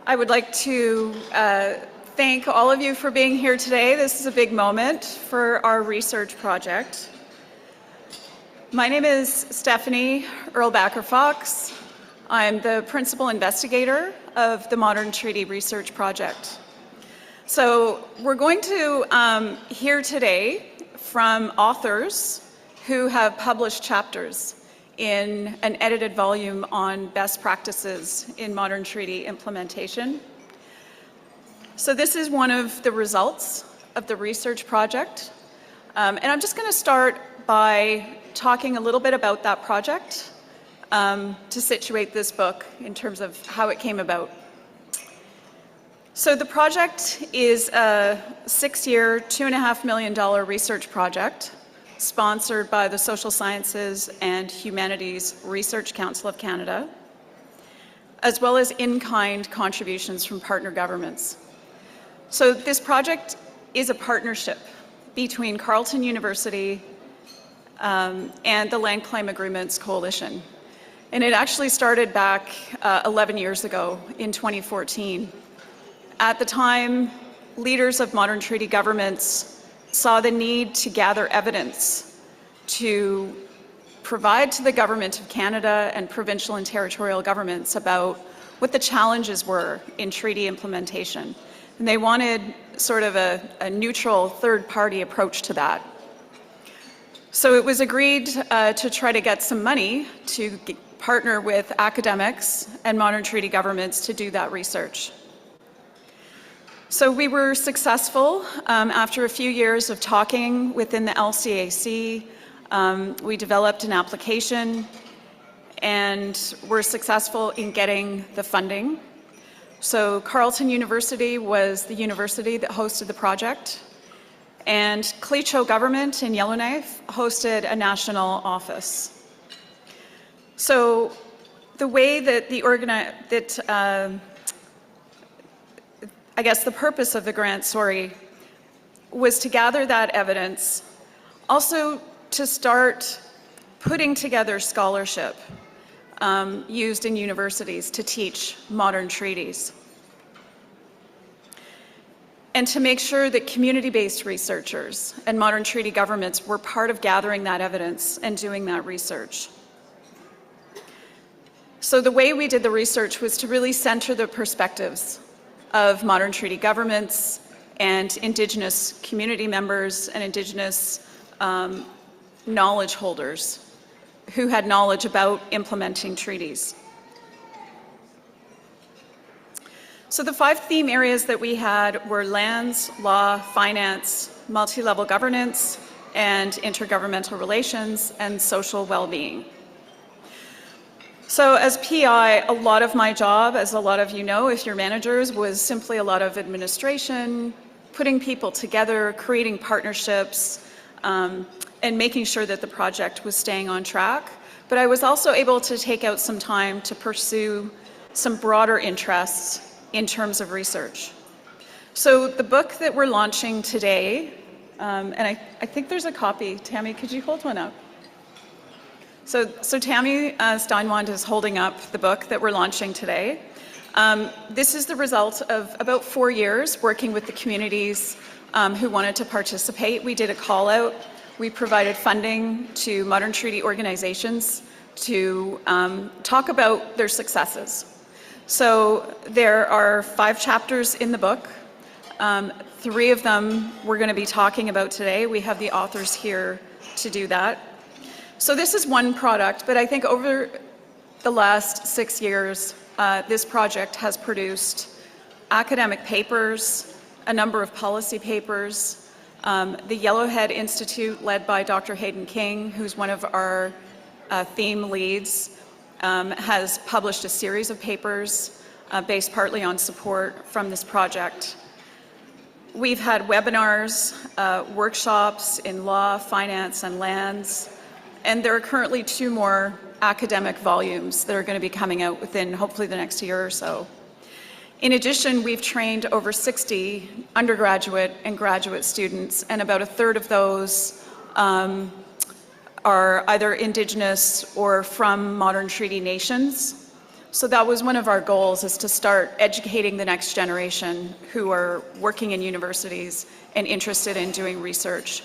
I would like to thank all of you for being here today. This is a big moment for our research project. My name is Stephanie Erlbacher-Fox. I'm the principal investigator of the Modern Treaty Research Project. So we're going to hear today from authors who have published chapters in an edited volume on best practices in modern treaty implementation. So this is one of the results of the research project. And I'm just going to start by talking a little bit about that project to situate this book in terms of how it came about. So the project is a 6-year, $2.5 million research project sponsored by the Social Sciences and Humanities Research Council of Canada, as well as in-kind contributions from partner governments. So this project is a partnership between Carleton University and the Land Claim Agreements Coalition. And it actually started back 11 years ago in 2014. At the time, leaders of modern treaty governments saw the need to gather evidence to provide to the Government of Canada and provincial and territorial governments about what the challenges were in treaty implementation. And they wanted sort of a neutral third-party approach to that. So it was agreed to try to get some money to partner with academics and modern treaty governments to do that research. So we were successful after a few years of talking within the LCAC. We developed an application and were successful in getting the funding. So Carleton University was the university that hosted the project, and Clecho Government in Yellowknife hosted a national office. So the way that I guess the purpose of the grant, was to gather that evidence, also to start putting together scholarship used in universities to teach modern treaties, and to make sure that community-based researchers and modern treaty governments were part of gathering that evidence and doing that research. So the way we did the research was to really center the perspectives of modern treaty governments and Indigenous community members and Indigenous knowledge holders who had knowledge about implementing treaties. So the 5 theme areas that we had were lands, law, finance, multi-level governance, and intergovernmental relations, and social well-being. So as PI, a lot of my job, as a lot of you know, if you're managers, was simply a lot of administration, putting people together, creating partnerships, and making sure that the project was staying on track. But I was also able to take out some time to pursue some broader interests in terms of research. So the book that we're launching today, and I think there's a copy. Tammy, could you hold one up? So Tammy Steinwand is holding up the book that we're launching today. This is the result of about 4 years working with the communities who wanted to participate. We did a call out. We provided funding to modern treaty organizations to talk about their successes. So there are 5 chapters in the book. 3 of them we're going to be talking about today. We have the authors here to do that. So this is one product, but I think over the last 6 years, this project has produced academic papers, a number of policy papers. The Yellowhead Institute, led by Dr. Hayden King, who's one of our theme leads, has published a series of papers based partly on support from this project. We've had webinars, workshops in law, finance, and lands. And there are currently 2 more academic volumes that are going to be coming out within hopefully the next year or so. In addition, we've trained over 60 undergraduate and graduate students, and about 1/3 of those are either Indigenous or from modern treaty nations. So that was one of our goals, is to start educating the next generation who are working in universities and interested in doing research.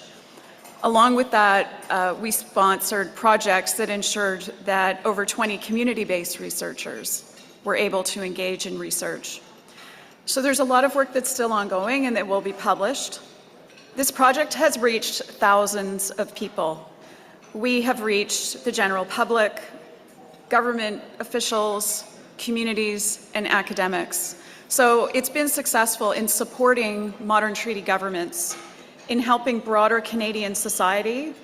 Along with that, we sponsored projects that ensured that over 20 community-based researchers were able to engage in research. So there's a lot of work that's still ongoing and that will be published. This project has reached thousands of people. We have reached the general public, government officials, communities, and academics. So it's been successful in supporting modern treaty governments, in helping broader Canadian society,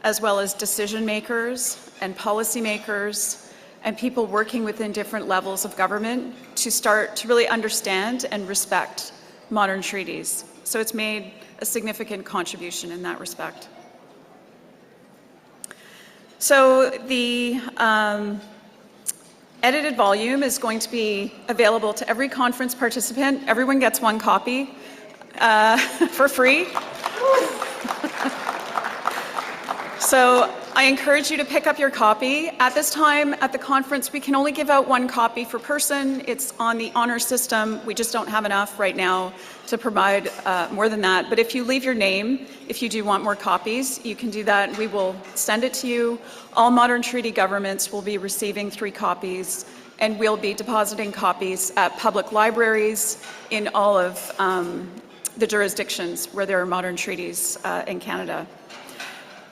as well as decision makers and policymakers and people working within different levels of government to start to really understand and respect modern treaties. So it's made a significant contribution in that respect. So the edited volume is going to be available to every conference participant. Everyone gets one copy for free. So I encourage you to pick up your copy. At this time, at the conference, we can only give out one copy per person. It's on the honor system. We just don't have enough right now to provide more than that. But if you leave your name, if you do want more copies, you can do that. We will send it to you. All modern treaty governments will be receiving 3 copies, and we'll be depositing copies at public libraries in all of the jurisdictions where there are modern treaties in Canada.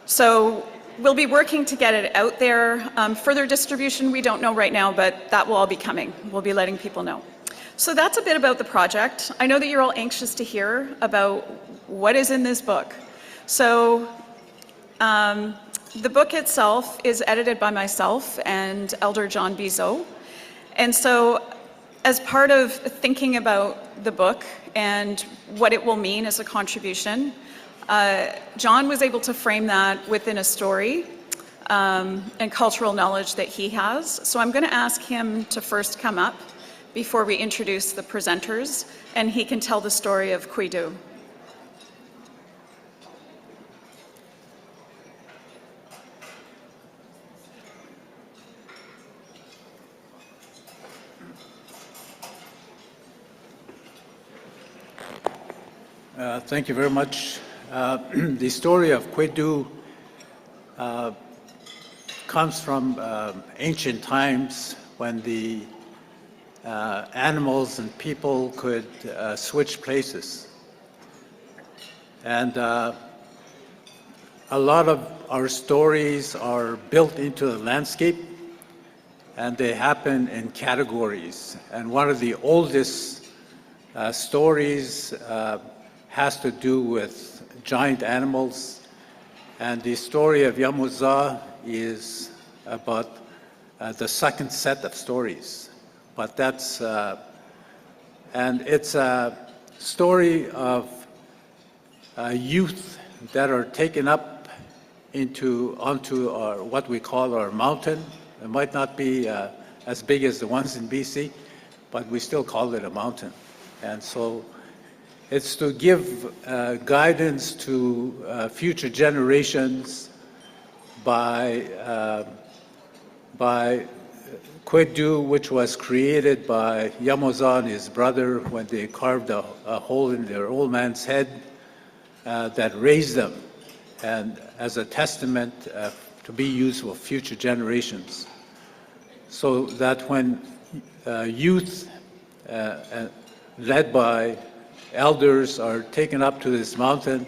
So we'll be working to get it out there. Further distribution, we don't know right now, but that will all be coming. We'll be letting people know. So that's a bit about the project. I know that you're all anxious to hear about what is in this book. So the book itself is edited by myself and Elder John Bizot. And so as part of thinking about the book and what it will mean as a contribution, John was able to frame that within a story and cultural knowledge that he has. So I'm going to ask him to first come up before we introduce the presenters, and he can tell the story of Cuidu. Thank you very much. The story of Cuidu comes from ancient times when the animals and people could switch places. And a lot of our stories are built into the landscape, and they happen in categories. And one of the oldest stories has to do with giant animals, and the story of Yamuza is about the second set of stories. But that's, and it's a story of youth that are taken up onto our, what we call our mountain. It might not be as big as the ones in BC, but we still call it a mountain. And so it's to give guidance to future generations by Cuidu, which was created by Yamuza and his brother when they carved a hole in their old man's head that raised them, and as a testament to be used for future generations. So that when youth led by elders are taken up to this mountain,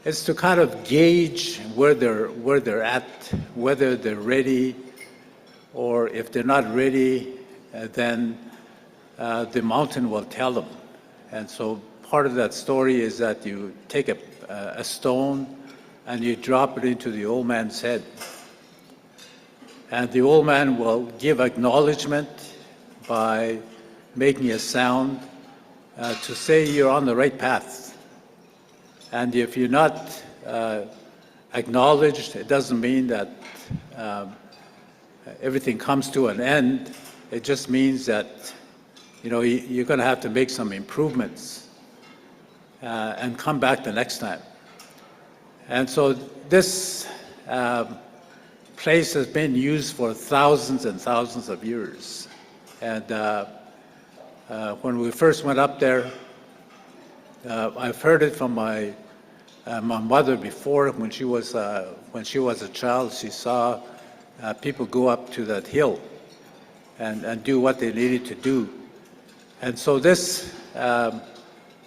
it's to kind of gauge where they're at, whether they're ready, or if they're not ready, then the mountain will tell them. And so part of that story is that you take a stone and you drop it into the old man's head. And the old man will give acknowledgement by making a sound to say you're on the right path. And if you're not acknowledged, it doesn't mean that everything comes to an end. It just means that, you know, you're going to have to make some improvements and come back the next time. And so this place has been used for thousands and thousands of years. And when we first went up there, I've heard it from my mother before. When she was a child, she saw people go up to that hill and do what they needed to do. And so this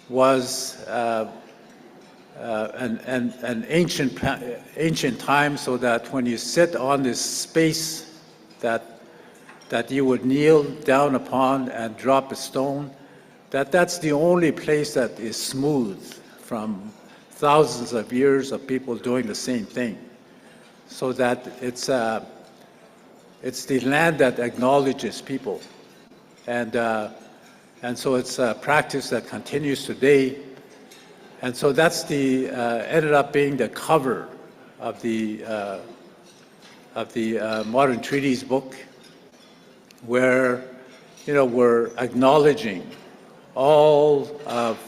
was an ancient time, so that when you sit on this space that you would kneel down upon and drop a stone, that's the only place that is smooth from thousands of years of people doing the same thing. So that it's the land that acknowledges people. And so it's a practice that continues today. And so that's ended up being the cover of the Modern Treaties book, where we're acknowledging all of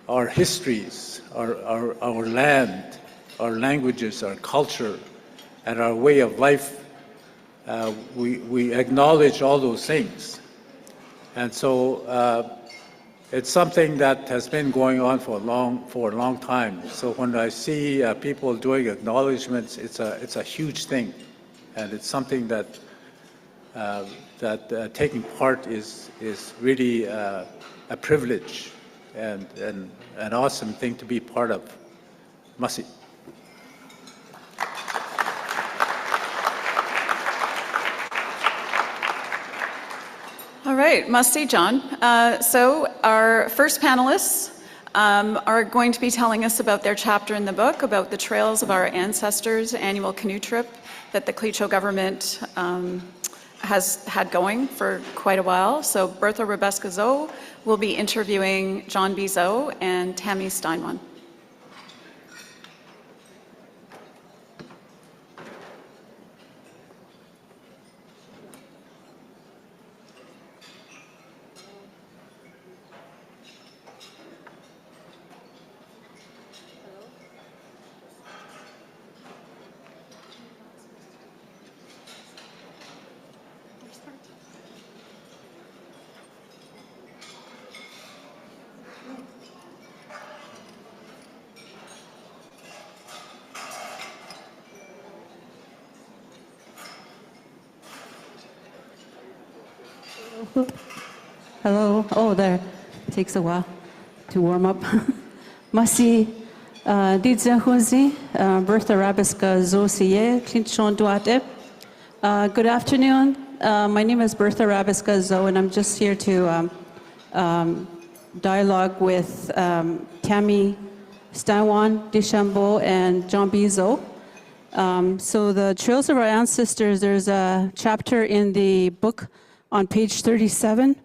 our histories, our land, our languages, our culture, and our way of life. We acknowledge all those things. And so it's something that has been going on for a long time. So when I see people doing acknowledgements, it's a huge thing, and it's something that taking part is really a privilege and an awesome thing to be part of. Masi. All right, Masti, John. So our first panelists are going to be telling us about their chapter in the book, about the Trails of Our Ancestors annual canoe trip that the Clicquot government has had going for quite a while. So Bertha Rebesca-Zoe will be interviewing John B. Zoe and Tammy Steinwan. Hello. Oh, there. Takes a while to warm up. Masi Didzahuzi, Bertha Rabiska Zosiye, Clinchon Duate. Good afternoon. My name is Bertha Rabiska Zoe, and I'm just here to dialogue with Tammy Steinwan, Deschambault, and John B. Zoe. So the Trails of Our Ancestors, there's a chapter in the book on page 37.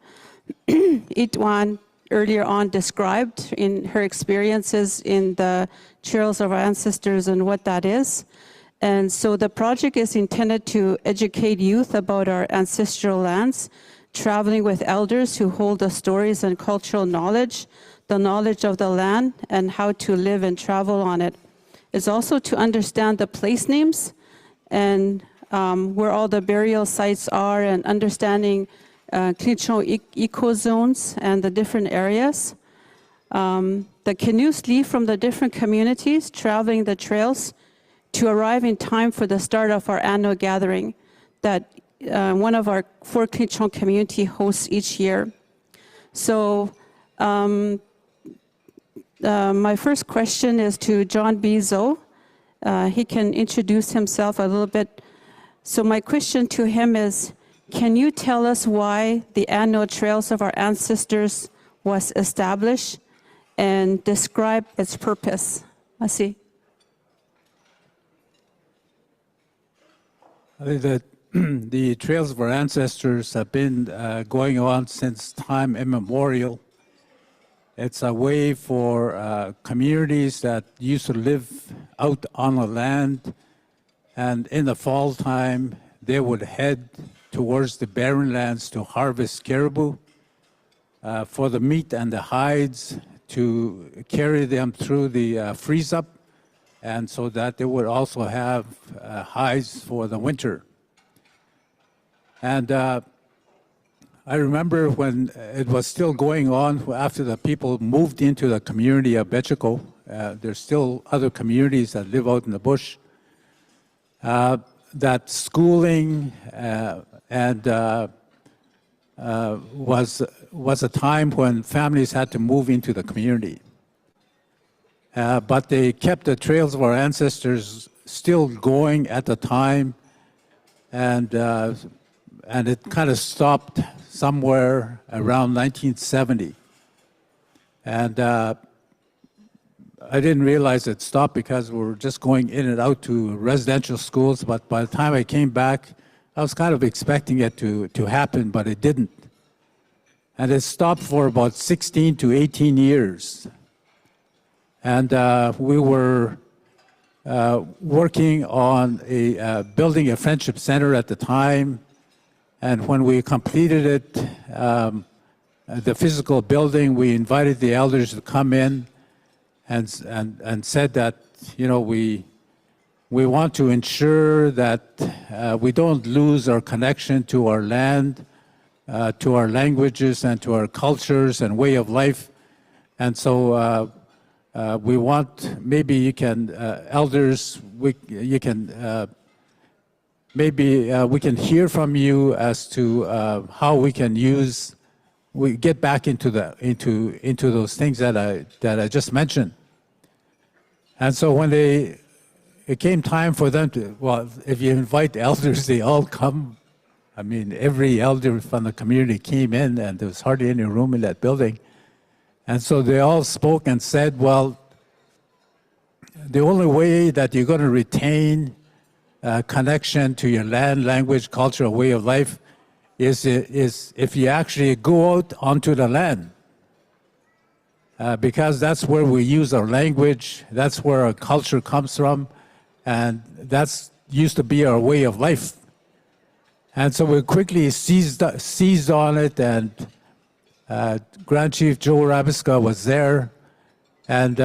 Itwan earlier on described in her experiences in the Trails of Our Ancestors and what that is. And so the project is intended to educate youth about our ancestral lands, traveling with elders who hold the stories and cultural knowledge, the knowledge of the land, and how to live and travel on it. It's also to understand the place names and where all the burial sites are, and understanding Clicquot ecozones and the different areas. The canoes leave from the different communities, traveling the trails to arrive in time for the start of our annual gathering that one of our 4 Clicquot community hosts each year. So my first question is to John B. Zoe. He can introduce himself a little bit. So my question to him is, can you tell us why the annual Trails of Our Ancestors was established and describe its purpose? Masi. I think that the Trails of Our Ancestors have been going on since time immemorial. It's a way for communities that used to live out on the land, and in the fall time, they would head towards the barren lands to harvest caribou for the meat and the hides, to carry them through the freeze-up and so that they would also have hides for the winter. And I remember when it was still going on after the people moved into the community of Betchiko. There's still other communities that live out in the bush. That schooling was a time when families had to move into the community. But they kept the trails of our ancestors still going at the time, and it kind of stopped somewhere around 1970. And I didn't realize it stopped because we were just going in and out to residential schools, but by the time I came back, I was kind of expecting it to happen, but it didn't. And it stopped for about 16 to 18 years. And we were working on building a friendship center at the time. And when we completed it, the physical building, we invited the elders to come in and said that, you know, we want to ensure that we don't lose our connection to our land, to our languages, and to our cultures and way of life. And so we want, maybe you can, elders, maybe we can hear from you as to how we can we get back into those things that I just mentioned. And so when it came time for them to, well, if you invite elders, they all come. I mean, every elder from the community came in, and there was hardly any room in that building. And so they all spoke and said, well, the only way that you're going to retain connection to your land, language, culture, way of life is if you actually go out onto the land. Because that's where we use our language, that's where our culture comes from, and that's used to be our way of life. And so we quickly seized on it, and Grand Chief Joe Rabiska was there, and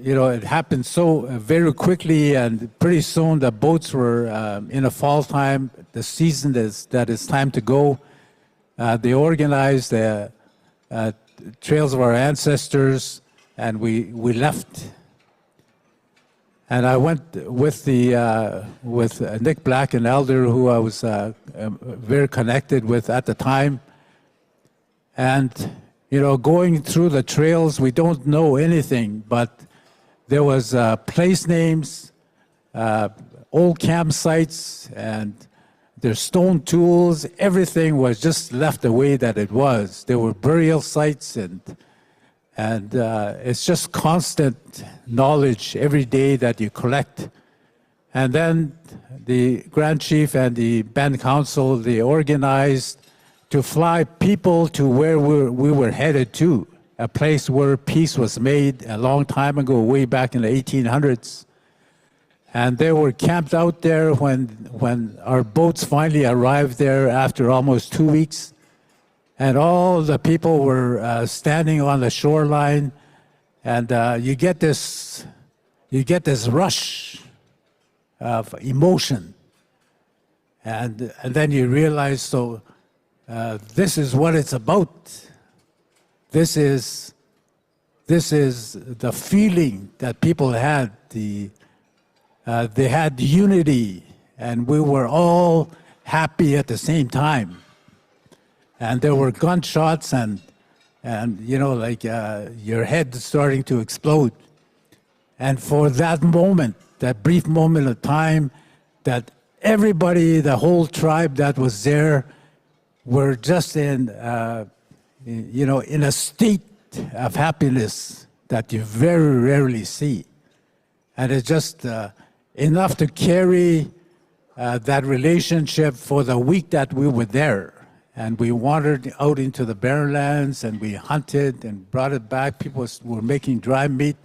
you know, it happened so very quickly, and pretty soon the boats were in a fall time, the season that it's time to go. They organized the trails of our ancestors, and we left. And I went with Nick Black, an elder who I was very connected with at the time. And you know, going through the trails, we don't know anything, but there was place names, old campsites, and their stone tools. Everything was just left the way that it was. There were burial sites, and it's just constant knowledge every day that you collect. And then the Grand Chief and the Band Council, they organized to fly people to where we were headed to, a place where peace was made a long time ago, way back in the 1800s. And they were camped out there when our boats finally arrived there after almost 2 weeks. And all the people were standing on the shoreline, and you get this rush of emotion. And then you realize, so this is what it's about. This is the feeling that people had. They had unity, and we were all happy at the same time. And there were gunshots, and you know, like your head starting to explode. And for that moment, that brief moment of time, that everybody, the whole tribe that was there, were just in a state of happiness that you very rarely see. And it's just enough to carry that relationship for the week that we were there. And we wandered out into the barren lands, and we hunted and brought it back. People were making dry meat.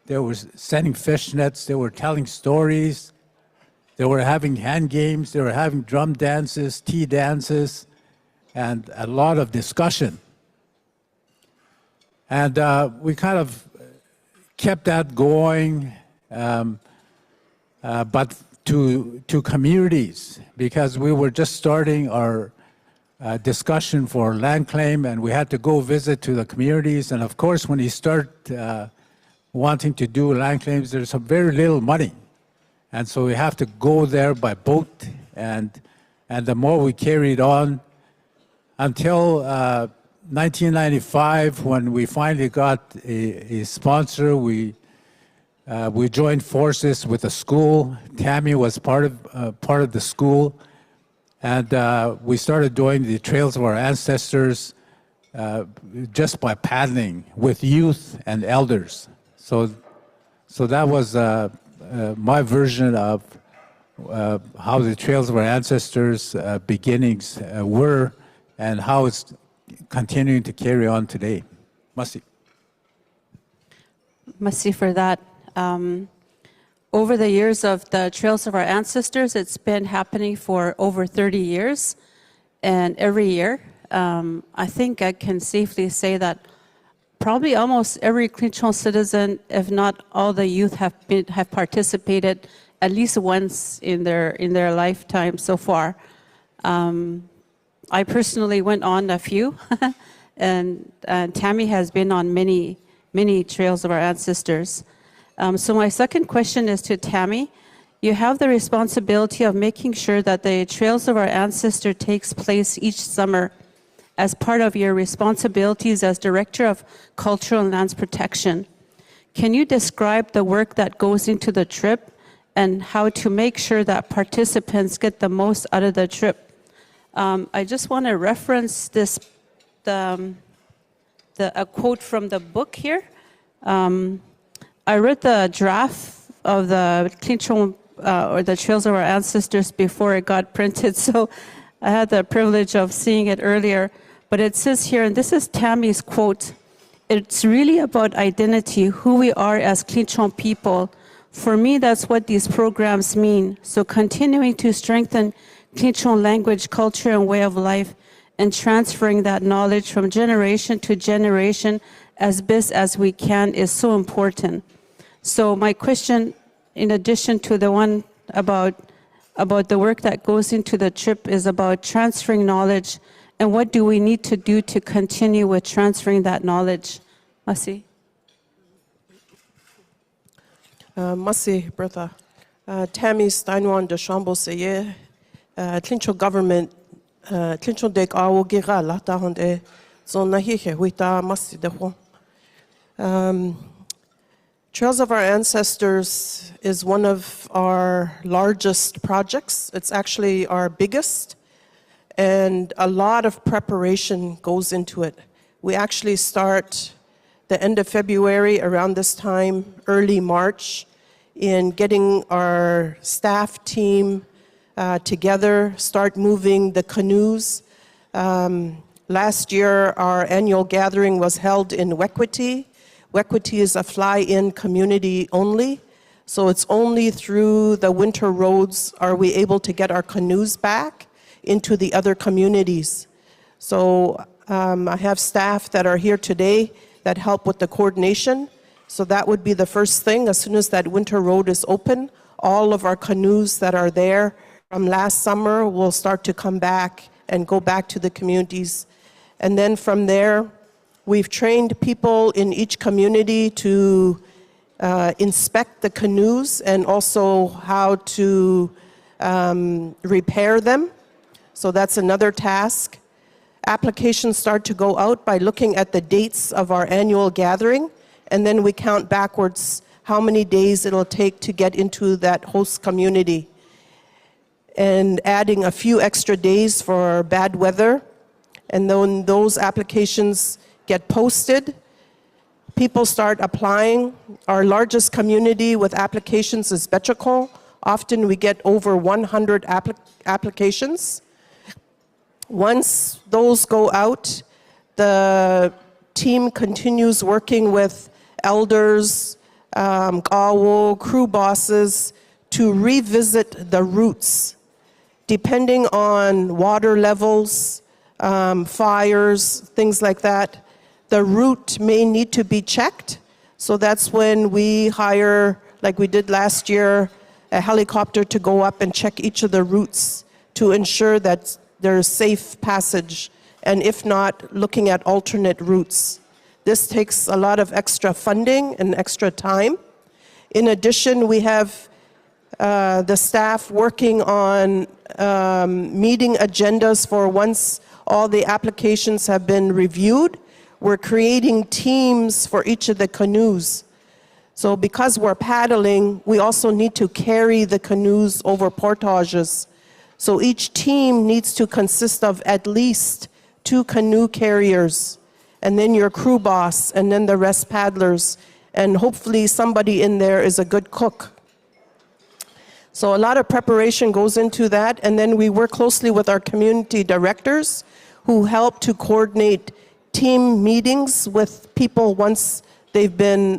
They were setting fish nets. They were telling stories. They were having hand games. They were having drum dances, tea dances, and a lot of discussion. And we kind of kept that going but to communities, because we were just starting our discussion for land claim, and we had to go visit to the communities. And of course, when you start wanting to do land claims, there's very little money. And so we have to go there by boat, and the more we carried on until 1995, when we finally got a sponsor, we joined forces with the school. Tammy was part of the school, and we started doing the Trails of Our Ancestors just by paddling with youth and elders. So that was my version of how the Trails of Our Ancestors beginnings were, and how it's continuing to carry on today. Masi. Masi for that. Over the years of the Trails of Our Ancestors, it's been happening for over 30 years, and every year, I think I can safely say that probably almost every Clinton citizen, if not all the youth, have participated at least once in their lifetime so far. I personally went on a few, and Tammy has been on many Trails of Our Ancestors. So my second question is to Tammy. You have the responsibility of making sure that the Trails of Our Ancestors takes place each summer as part of your responsibilities as Director of Cultural and Lands Protection. Can you describe the work that goes into the trip and how to make sure that participants get the most out of the trip? I just want to reference a quote from the book here. I read the draft of the Clinton or the Trails of Our Ancestors before it got printed, so I had the privilege of seeing it earlier. But it says here, and this is Tammy's quote, "It's really about identity, who we are as Clinton people. For me, that's what these programs mean. So continuing to strengthen Clinton language, culture, and way of life, and transferring that knowledge from generation to generation as best as we can is so important." So my question, in addition to the one about the work that goes into the trip, is about transferring knowledge, and what do we need to do to continue with transferring that knowledge? Masi. Masi, Bertha. Tammy Steinwan de Chambo Seye, Clinton government, Clinton dek awo gira la ta honde, so nahihe huita masi de ho. Trails of Our Ancestors is one of our largest projects. It's actually our biggest, and a lot of preparation goes into it. We actually start the end of February, around this time, early March, in getting our staff team together, start moving the canoes. Last year, our annual gathering was held in Wekwiti. Wekwiti is a fly-in community only, so it's only through the winter roads are we able to get our canoes back into the other communities. So I have staff that are here today that help with the coordination. So that would be the first thing. As soon as that winter road is open, all of our canoes that are there from last summer will start to come back and go back to the communities. And then from there, we've trained people in each community to inspect the canoes and also how to repair them. So that's another task. Applications start to go out by looking at the dates of our annual gathering, and then we count backwards how many days it'll take to get into that host community. And adding a few extra days for bad weather, and then those applications get posted. People start applying. Our largest community with applications is Betchakon. Often we get over 100 applications. Once those go out, the team continues working with elders, kawo, crew bosses to revisit the routes. Depending on water levels, fires, things like that, the route may need to be checked. So that's when we hire like we did last year, a helicopter to go up and check each of the routes to ensure that there's safe passage, and if not, looking at alternate routes. This takes a lot of extra funding and extra time. In addition, we have the staff working on meeting agendas for once all the applications have been reviewed. We're creating teams for each of the canoes. So because we're paddling, we also need to carry the canoes over portages. So each team needs to consist of at least 2 canoe carriers, and then your crew boss, and then the rest paddlers. And hopefully somebody in there is a good cook. So a lot of preparation goes into that, and then we work closely with our community directors who help to coordinate team meetings with people once they've been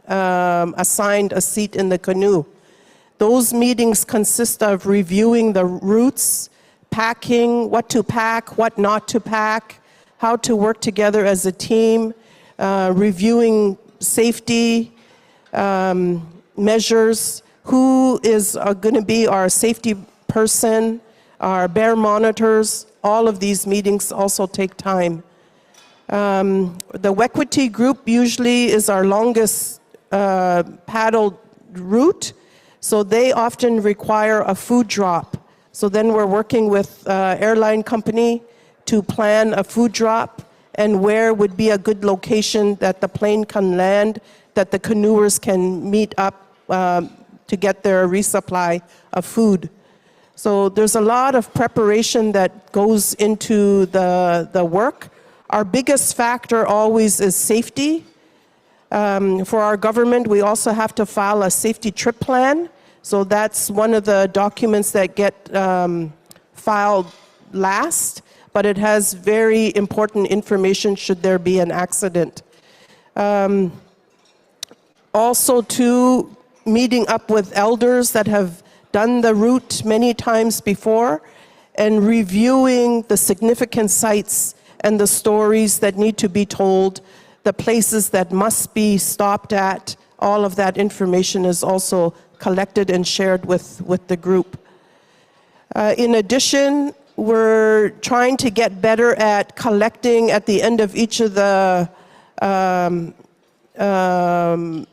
assigned a seat in the canoe. Those meetings consist of reviewing the routes, packing, what to pack, what not to pack, how to work together as a team, reviewing safety measures, who is going to be our safety person, our bear monitors. All of these meetings also take time. The Wekwati group usually is our longest paddle route, so they often require a food drop. So then we're working with airline company to plan a food drop and where would be a good location that the plane can land, that the canoers can meet up to get their resupply of food. So there's a lot of preparation that goes into the work. Our biggest factor always is safety. For our government, we also have to file a safety trip plan. So that's one of the documents that get filed last, but it has very important information should there be an accident. Also, too, meeting up with elders that have done the route many times before and reviewing the significant sites and the stories that need to be told, the places that must be stopped at. All of that information is also collected and shared with the group. In addition, we're trying to get better at collecting at the end of each of the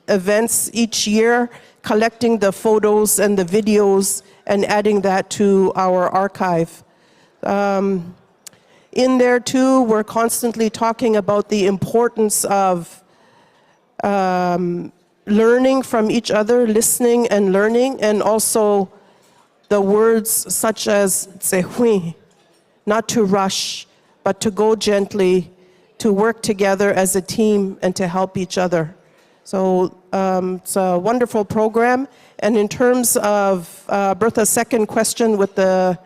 events each year, collecting the photos and the videos and adding that to our archive. In there too, we're constantly talking about the importance of learning from each other, listening and learning, and also the words such as "tsehui," not to rush, but to go gently, to work together as a team and to help each other. So it's a wonderful program. And in terms of Bertha's second question with the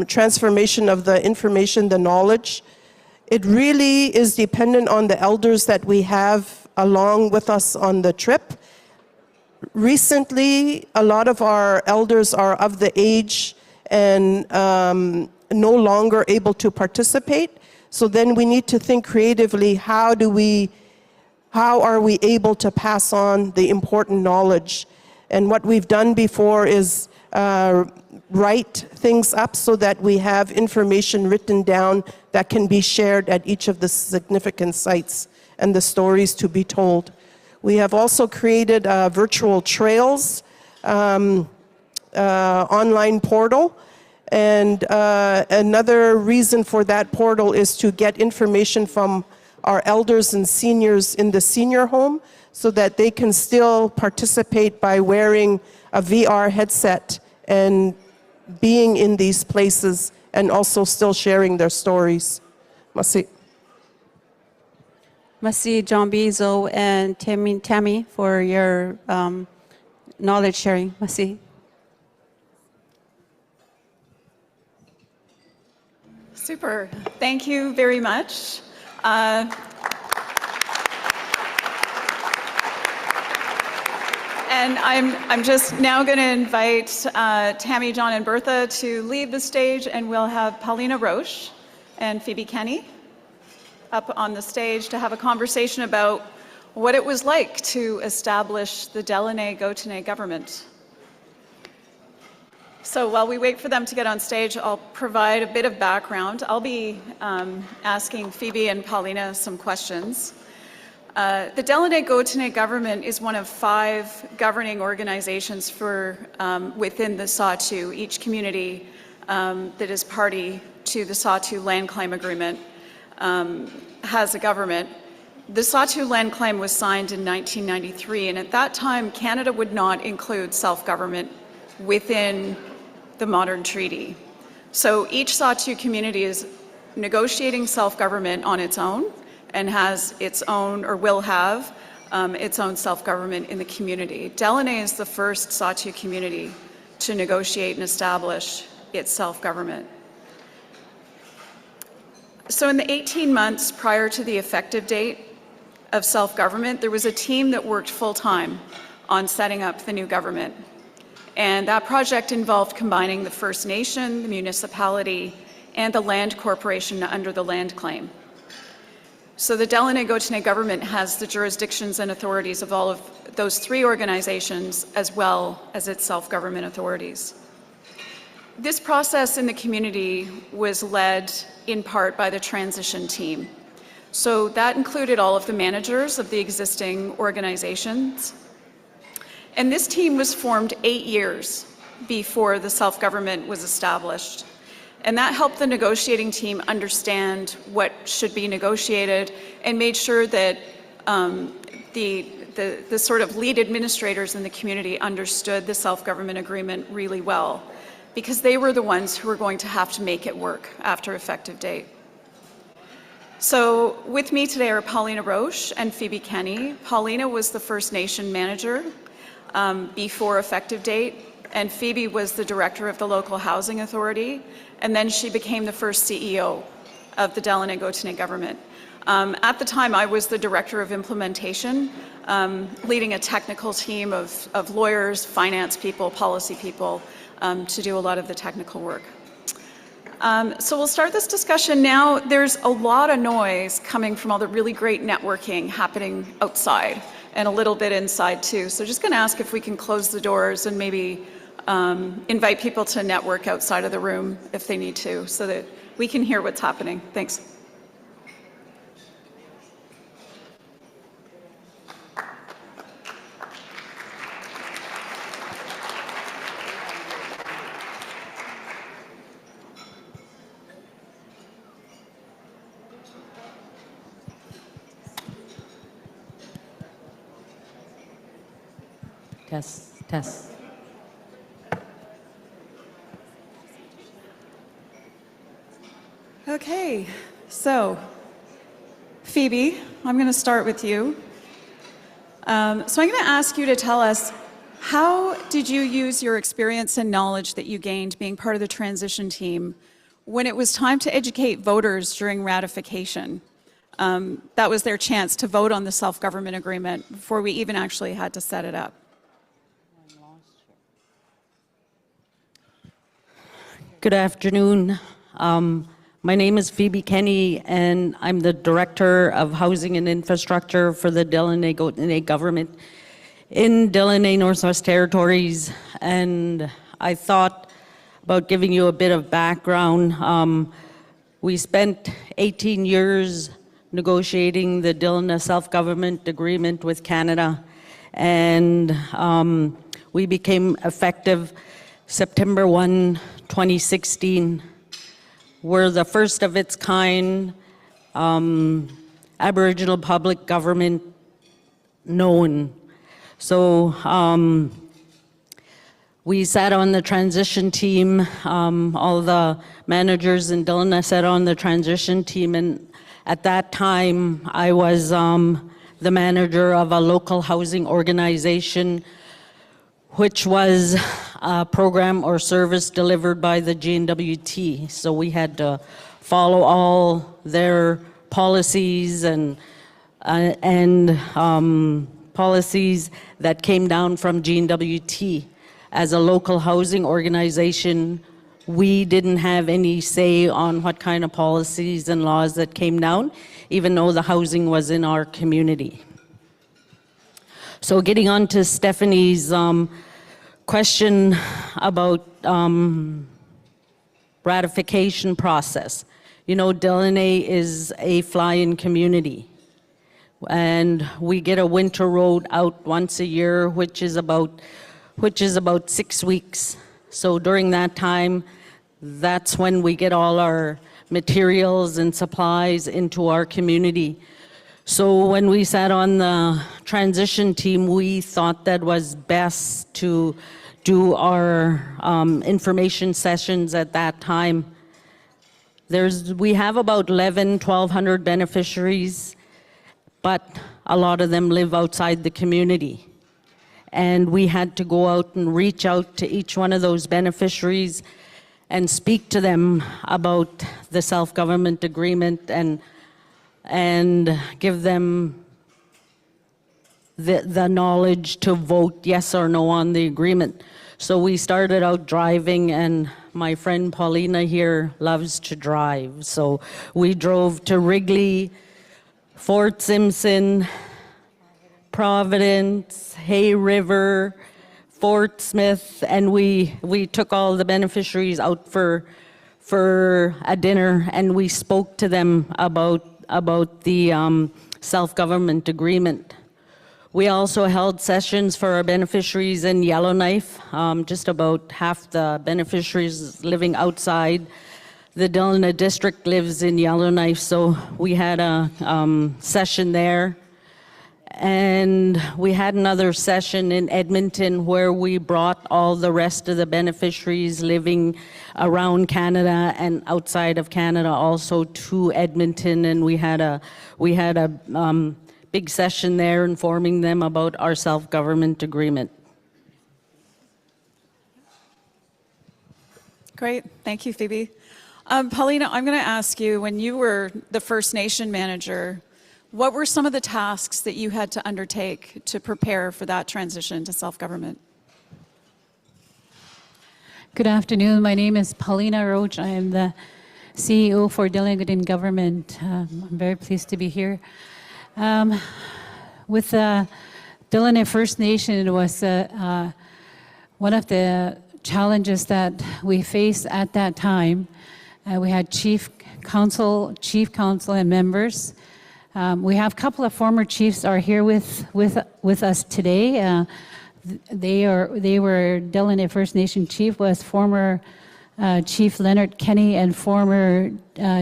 transformation of the information, the knowledge, it really is dependent on the elders that we have along with us on the trip. Recently, a lot of our elders are of the age and no longer able to participate. So then we need to think creatively, how are we able to pass on the important knowledge? And what we've done before is write things up so that we have information written down that can be shared at each of the significant sites and the stories to be told. We have also created virtual trails, online portal, and another reason for that portal is to get information from our elders and seniors in the senior home so that they can still participate by wearing a VR headset and being in these places and also still sharing their stories. Masi. Masi, John B. Zo, and Tammy for your knowledge sharing. Masi. Super. Thank you very much. And I'm just now going to invite Tammy, John, and Bertha to leave the stage, and we'll have Paulina Roche and Phoebe Kenny up on the stage to have a conversation about what it was like to establish the Delaunay-Gaultier government. So while we wait for them to get on stage, I'll provide a bit of background. I'll be asking Phoebe and Paulina some questions. The Delaunay-Gaultier government is one of 5 governing organizations for within the Sawtoo. Each community that is party to the Sawtoo Land Claim Agreement has a government. The Sawtoo Land Claim was signed in 1993, and at that time, Canada would not include self-government within the modern treaty. So each Sawtoo community is negotiating self-government on its own and has its own, or will have, its own self-government in the community. Delaunay is the first Sawtoo community to negotiate and establish its self-government. So in the 18 months prior to the effective date of self-government, there was a team that worked full-time on setting up the new government. And that project involved combining the First Nation, the municipality, and the land corporation under the land claim. So the Delaunay-Gaultier government has the jurisdictions and authorities of all of those 3 organizations, as well as its self-government authorities. This process in the community was led in part by the transition team. So that included all of the managers of the existing organizations. And this team was formed 8 years before the self-government was established. And that helped the negotiating team understand what should be negotiated and made sure that the sort of lead administrators in the community understood the self-government agreement really well, because they were the ones who were going to have to make it work after effective date. So with me today are Paulina Roche and Phoebe Kenny. Paulina was the First Nation manager before effective date, and Phoebe was the director of the local housing authority, and then she became the first CEO of the Delaunay-Gaultier government. At the time, I was the director of implementation, leading a technical team of lawyers, finance people, policy people, to do a lot of the technical work. So we'll start this discussion now. There's a lot of noise coming from all the really great networking happening outside and a little bit inside too. So just going to ask if we can close the doors and maybe invite people to network outside of the room if they need to, so that we can hear what's happening. Thanks. Test. Okay, so Phoebe, I'm going to start with you. So I'm going to ask you to tell us, how did you use your experience and knowledge that you gained being part of the transition team when it was time to educate voters during ratification? That was their chance to vote on the self-government agreement before we even actually had to set it up. Good afternoon. My name is Phoebe Kenny, and I'm the Director of Housing and Infrastructure for the Delaunay-Gaultier government in Delaunay Northwest Territories. And I thought about giving you a bit of background. We spent 18 years negotiating the Delaunay self-government agreement with Canada, and we became effective September 1, 2016. We're the first of its kind Aboriginal public government known. So we sat on the transition team, all the managers in Delaunay sat on the transition team, and at that time I was the manager of a local housing organization, which was a program or service delivered by the GNWT. So we had to follow all their policies and policies that came down from GNWT. As a local housing organization, we didn't have any say on what kind of policies and laws that came down, even though the housing was in our community. So getting on to Stephanie's question about ratification process. You know, Delaney is a fly-in community. And we get a winter road out once a year, which is about 6 weeks. So during that time, that's when we get all our materials and supplies into our community. So when we sat on the transition team, we thought that was best to do our information sessions at that time. We have about 1,200 beneficiaries, but a lot of them live outside the community. And we had to go out and reach out to each one of those beneficiaries and speak to them about the self-government agreement and give them the knowledge to vote yes or no on the agreement. So we started out driving, and my friend Paulina here loves to drive. So we drove to Wrigley, Fort Simpson, Providence, Hay River, Fort Smith, and we took all the beneficiaries out for a dinner, and we spoke to them about the self-government agreement. We also held sessions for our beneficiaries in Yellowknife. Just about half the beneficiaries living outside the Delana district lives in Yellowknife, so we had a session there. And we had another session in Edmonton where we brought all the rest of the beneficiaries living around Canada and outside of Canada also to Edmonton, and we had a big session there informing them about our self-government agreement. Great, thank you, Phoebe. Paulina, I'm going to ask you, when you were the First Nation manager, what were some of the tasks that you had to undertake to prepare for that transition to self-government? Good afternoon. My name is Paulina Roach. I am the CEO for Delegate in Government. I'm very pleased to be here. With Delaney First Nation, it was one of the challenges that we faced at that time. We had chief council and members. We have a couple of former chiefs are here with us today. They were Delaney First Nation chief was former Chief Leonard Kenny and former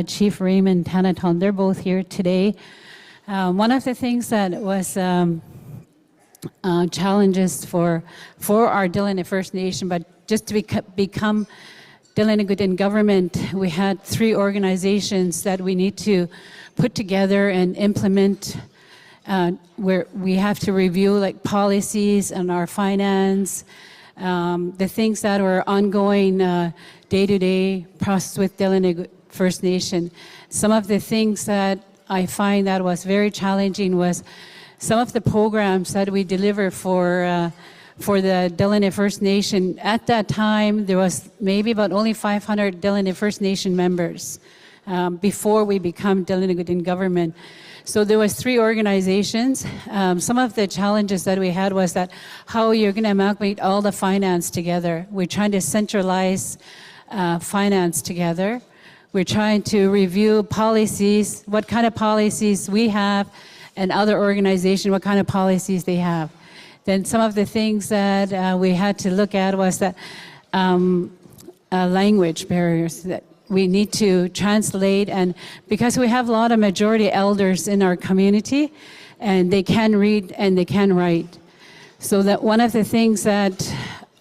Chief Raymond Tanaton. They're both here today. One of the things that was challenges for our Delaney First Nation, but just to become Delaney Good in Government, we had 3 organizations that we need to put together and implement, where we have to review like policies and our finance, the things that were ongoing day-to-day process with Delaney First Nation. Some of the things that I find that was very challenging was some of the programs that we deliver for the Delaney First Nation. At that time, there was maybe about only 500 Delaney First Nation members before we become Delaney Good in Government. So there was 3 organizations. Some of the challenges that we had was that how you're going to amalgamate all the finance together. We're trying to centralize finance together. We're trying to review policies, what kind of policies we have, and other organizations, what kind of policies they have. Then some of the things that we had to look at was that language barriers that we need to translate, and because we have a lot of majority elders in our community, and they can read and they can write. So that one of the things that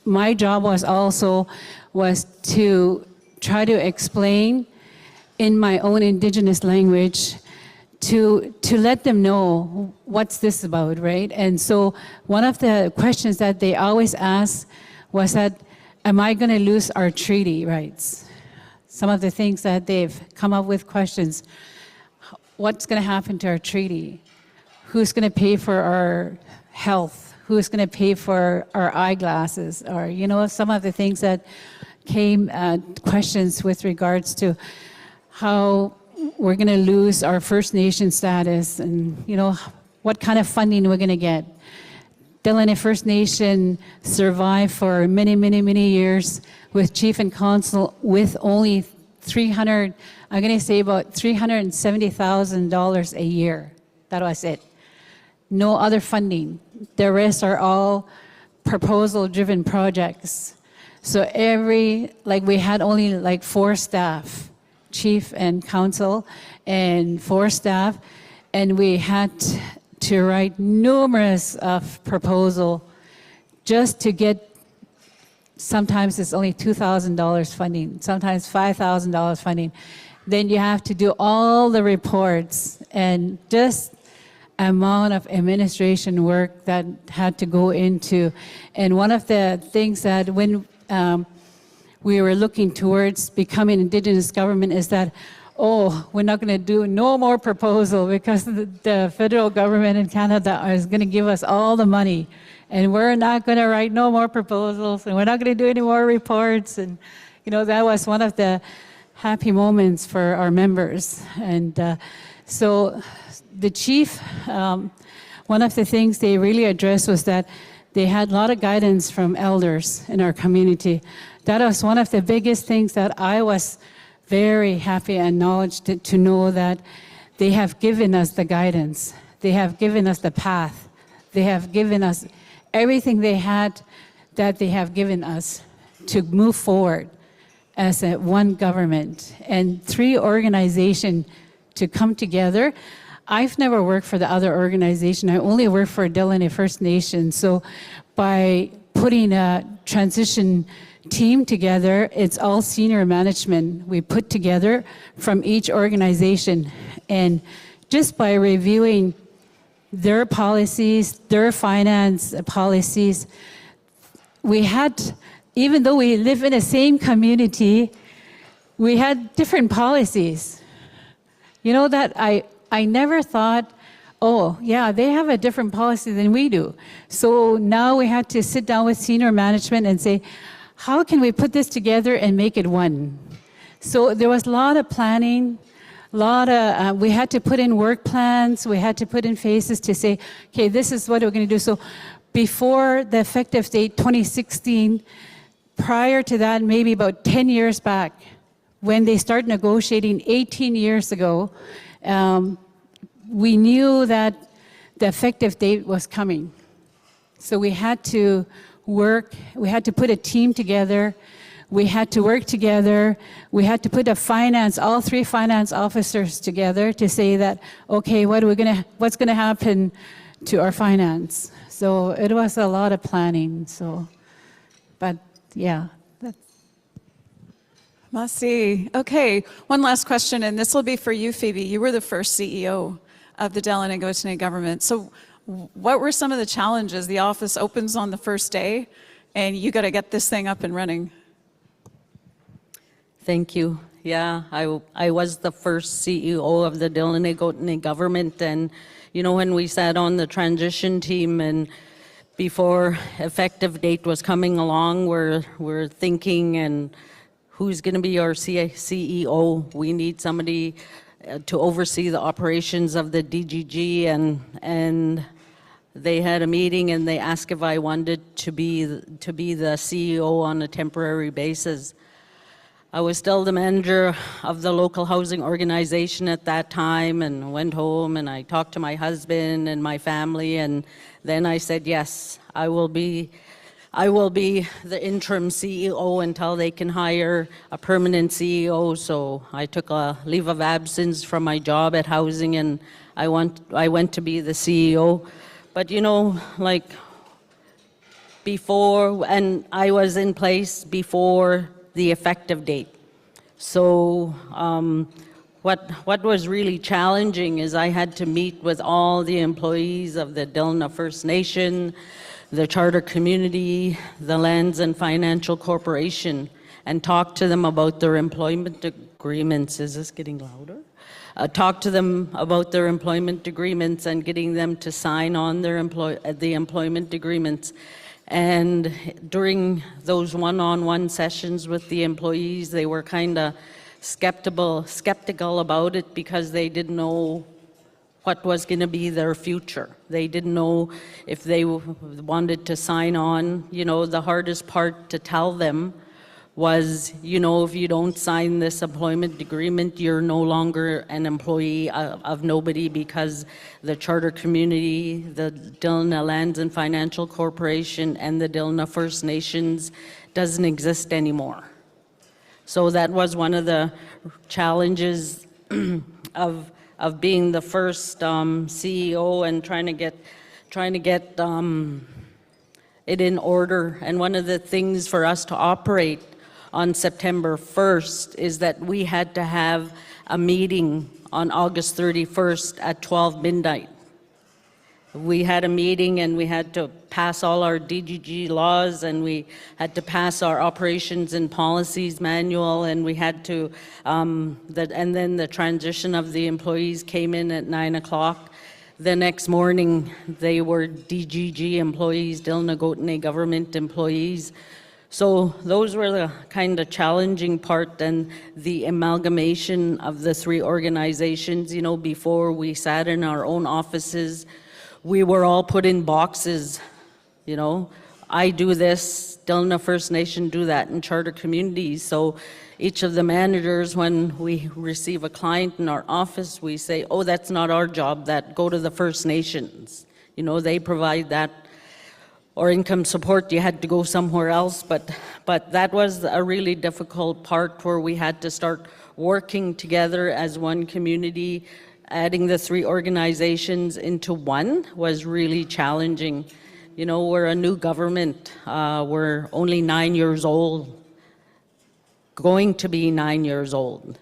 my job was also was to try to explain in my own Indigenous language to let them know what's this about, right? And so one of the questions that they always ask was that, am I going to lose our treaty rights? Some of the things that they've come up with questions, what's going to happen to our treaty? Who's going to pay for our health? Who's going to pay for our eyeglasses? Or, you know, some of the things that came, questions with regards to how we're going to lose our First Nation status, and, you know, what kind of funding we're going to get. Delaney First Nation survived for many, many, many years with chief and council with only I'm going to say about $370,000 a year. That was it. No other funding. The rest are all proposal-driven projects. So we had only like 4 staff, chief and council, and 4 staff, and we had to write numerous of proposal just to get. Sometimes it's only $2,000 funding, sometimes $5,000 funding. Then you have to do all the reports and just amount of administration work that had to go into. And one of the things that when we were looking towards becoming Indigenous government is that, we're not going to do no more proposal because the federal government in Canada is going to give us all the money. And we're not going to write no more proposals, and we're not going to do any more reports. And, that was one of the happy moments for our members. And so the chief, one of the things they really addressed was that they had a lot of guidance from elders in our community. That was one of the biggest things that I was very happy and acknowledged to know that they have given us the guidance. They have given us the path. They have given us everything they had that they have given us to move forward as one government and 3 organizations to come together. I've never worked for the other organization. I only work for Delaney First Nation. So by putting a transition team together, it's all senior management we put together from each organization. And just by reviewing their policies, their finance policies, we had, even though we live in the same community, we had different policies. That I never thought, they have a different policy than we do. So now we had to sit down with senior management and say, how can we put this together and make it one? So there was a lot of planning, we had to put in work plans, we had to put in phases to say, okay, this is what we're going to do. So before the effective date, 2016, prior to that, maybe about 10 years back, when they started negotiating 18 years ago, we knew that the effective date was coming. So we had to we had to put a team together, we had to work together, we had to put all 3 finance officers together to say that, okay, what's gonna happen to our finance? So it was a lot of planning, but yeah. Masi. Okay, one last question, and this will be for you, Phoebe. You were the first CEO of the Delaney government. So what were some of the challenges? The office opens on the first day, and you got to get this thing up and running. Thank you. Yeah, I was the first CEO of the Delaney government, and when we sat on the transition team and before effective date was coming along, we're thinking, and who's going to be our CEO? We need somebody to oversee the operations of the DGG, and they had a meeting and they asked if I wanted to be the CEO on a temporary basis. I was still the manager of the local housing organization at that time, and went home and I talked to my husband and my family, and then I said, yes, I will be the interim CEO until they can hire a permanent CEO. So I took a leave of absence from my job at housing, and I went to be the CEO. But before, and I was in place before the effective date. So what was really challenging is I had to meet with all the employees of the Delaney First Nation, the charter community, the Lands and Financial Corporation, and talk to them about their employment agreements. Is this getting louder? Talk to them about their employment agreements and getting them to sign on the employment agreements. And during those one-on-one sessions with the employees, they were kind of skeptical about it because they didn't know what was going to be their future. They didn't know if they wanted to sign on. You know, the hardest part to tell them was, you know, if you don't sign this employment agreement, you're no longer an employee of nobody, because the charter community, the Dillina Lands and Financial Corporation, and the Dillina First Nations doesn't exist anymore. So that was one of the challenges of being the first CEO and trying to get it in order. And one of the things for us to operate on September 1st is that we had to have a meeting on August 31st at 12 midnight. We had a meeting and we had to pass all our DGG laws, and we had to pass our operations and policies manual, and we had to, and then the transition of the employees came in at 9 o'clock. The next morning, they were DGG employees, Dillina government employees. So those were the kind of challenging part, and the amalgamation of the three organizations. You know, before we sat in our own offices, we were all put in boxes. You know, I do this, Dillina First Nation do that, in charter communities. So each of the managers, when we receive a client in our office, we say, oh, that's not our job, that go to the First Nations. You know, they provide that. Or income support, you had to go somewhere else. But that was a really difficult part, where we had to start working together as one community. Adding the three organizations into one was really challenging. You know, we're a new government. We're only 9 years old, going to be 9 years old.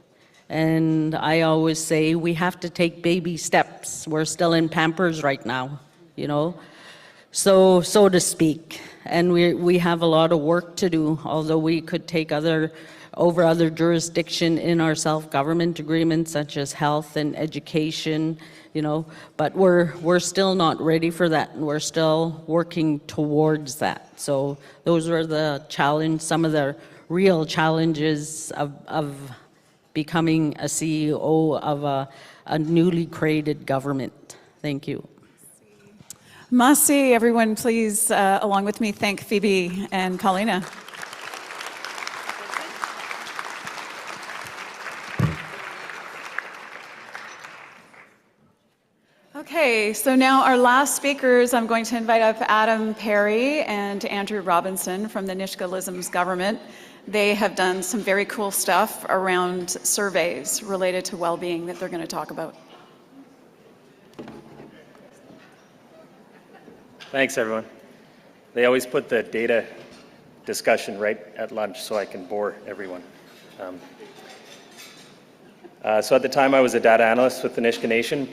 And I always say we have to take baby steps. We're still in Pampers right now, you know, so to speak. And we have a lot of work to do, although we could take over other jurisdiction in our self-government agreements, such as health and education, you know, but we're still not ready for that, and we're still working towards that. So those were some of the real challenges of becoming a CEO of a newly created government. Thank you. Masi, everyone please, along with me, thank Phoebe and Paulina. Okay, so now our last speakers, I'm going to invite up Adam Perry and Andrew Robinson from the Nisga'a government. They have done some very cool stuff around surveys related to well-being that they're going to talk about. Thanks, everyone. They always put the data discussion right at lunch so I can bore everyone. So at the time, I was a data analyst with the Nisga'a Nation,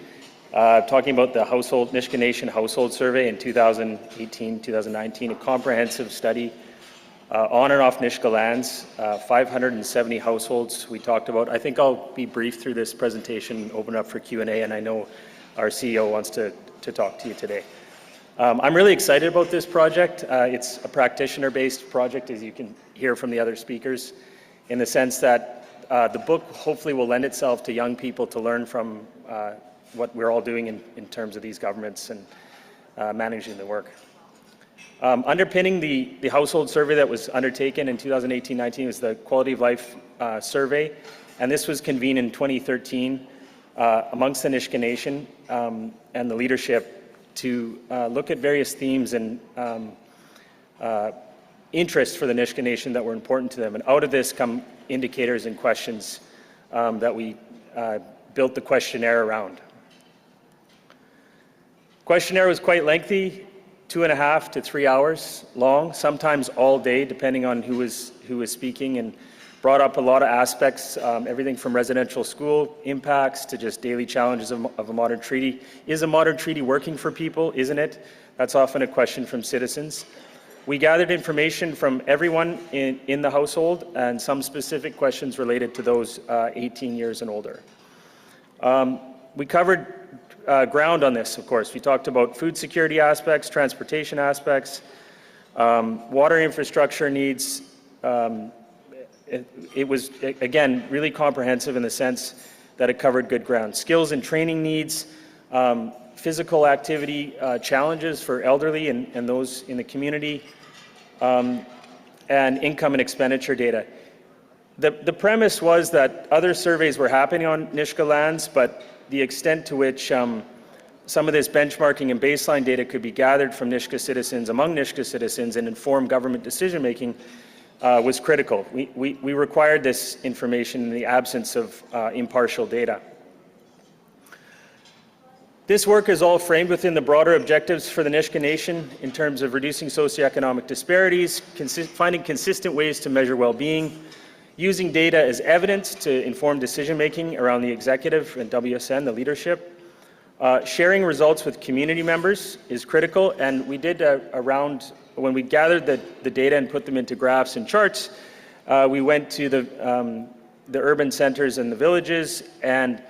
talking about the Nisga'a Nation household survey in 2018, 2019, a comprehensive study on and off Nisga'a lands, 570 households we talked about. I think I'll be brief through this presentation, open up for Q&A, and I know our CEO wants to talk to you today. I'm really excited about this project. It's a practitioner-based project, as you can hear from the other speakers, in the sense that the book hopefully will lend itself to young people to learn from what we're all doing in terms of these governments and managing the work. Underpinning the household survey that was undertaken in 2018-19 was the Quality of Life Survey, and this was convened in 2013 amongst the Nisga'a Nation and the leadership to look at various themes and interests for the Nisga'a Nation that were important to them. And out of this come indicators and questions that we built the questionnaire around. Questionnaire was quite lengthy, 2.5 to 3 hours long, sometimes all day, depending on who was speaking, and brought up a lot of aspects, everything from residential school impacts to just daily challenges of a modern treaty. Is a modern treaty working for people? Isn't it? That's often a question from citizens. We gathered information from everyone in the household and some specific questions related to those 18 years and older. We covered ground on this, of course. We talked about food security aspects, transportation aspects, water infrastructure needs. It was, again, really comprehensive in the sense that it covered good ground. Skills and training needs, physical activity challenges for elderly and those in the community, and income and expenditure data. The premise was that other surveys were happening on Nisga'a lands, but the extent to which some of this benchmarking and baseline data could be gathered from Nisga'a citizens, among Nisga'a citizens, and inform government decision-making was critical. We required this information in the absence of impartial data. This work is all framed within the broader objectives for the Nisga'a Nation in terms of reducing socioeconomic disparities, finding consistent ways to measure well-being, using data as evidence to inform decision-making around the executive and WSN, the leadership. Sharing results with community members is critical, and we did a round, when we gathered the data and put them into graphs and charts, we went to the urban centers and the villages, and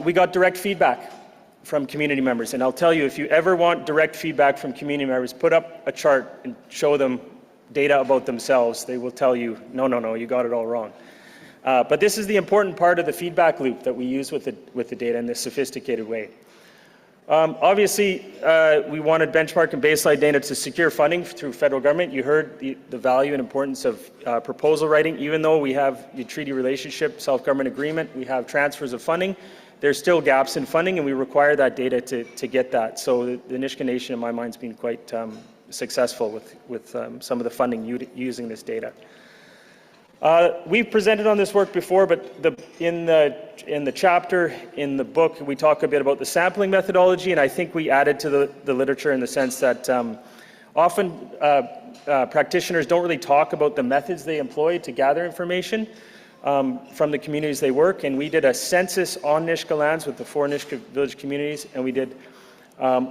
we got direct feedback from community members. And I'll tell you, if you ever want direct feedback from community members, put up a chart and show them data about themselves. They will tell you, no, you got it all wrong. But this is the important part of the feedback loop that we use with the data in this sophisticated way. Obviously, we wanted benchmark and baseline data to secure funding through federal government. You heard the value and importance of proposal writing. Even though we have the treaty relationship, self-government agreement, we have transfers of funding, there's still gaps in funding, and we require that data to get that. So the Nisga'a Nation, in my mind, has been quite successful with some of the funding using this data. We've presented on this work before, but in the chapter in the book, we talk a bit about the sampling methodology, and I think we added to the literature in the sense that often practitioners don't really talk about the methods they employ to gather information from the communities they work, and we did a census on Nisga'a lands with the 4 Nisga'a village communities, and we did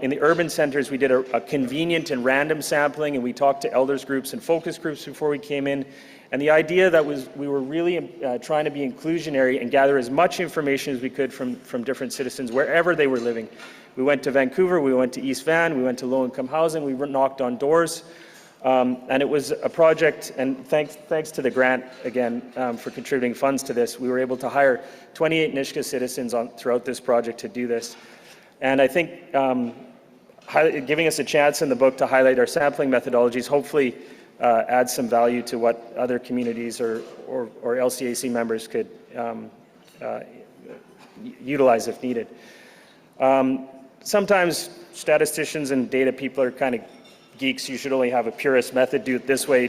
in the urban centers, we did a convenient and random sampling, and we talked to elders groups and focus groups before we came in. And the idea that we were really trying to be inclusionary and gather as much information as we could from different citizens wherever they were living. We went to Vancouver, we went to East Van, we went to low-income housing, we knocked on doors. And it was a project, and thanks to the grant, again, for contributing funds to this, we were able to hire 28 Nisga'a citizens throughout this project to do this. And I think giving us a chance in the book to highlight our sampling methodologies hopefully adds some value to what other communities or LCAC members could utilize if needed. Sometimes statisticians and data people are kind of geeks. You should only have a purist method, do it this way,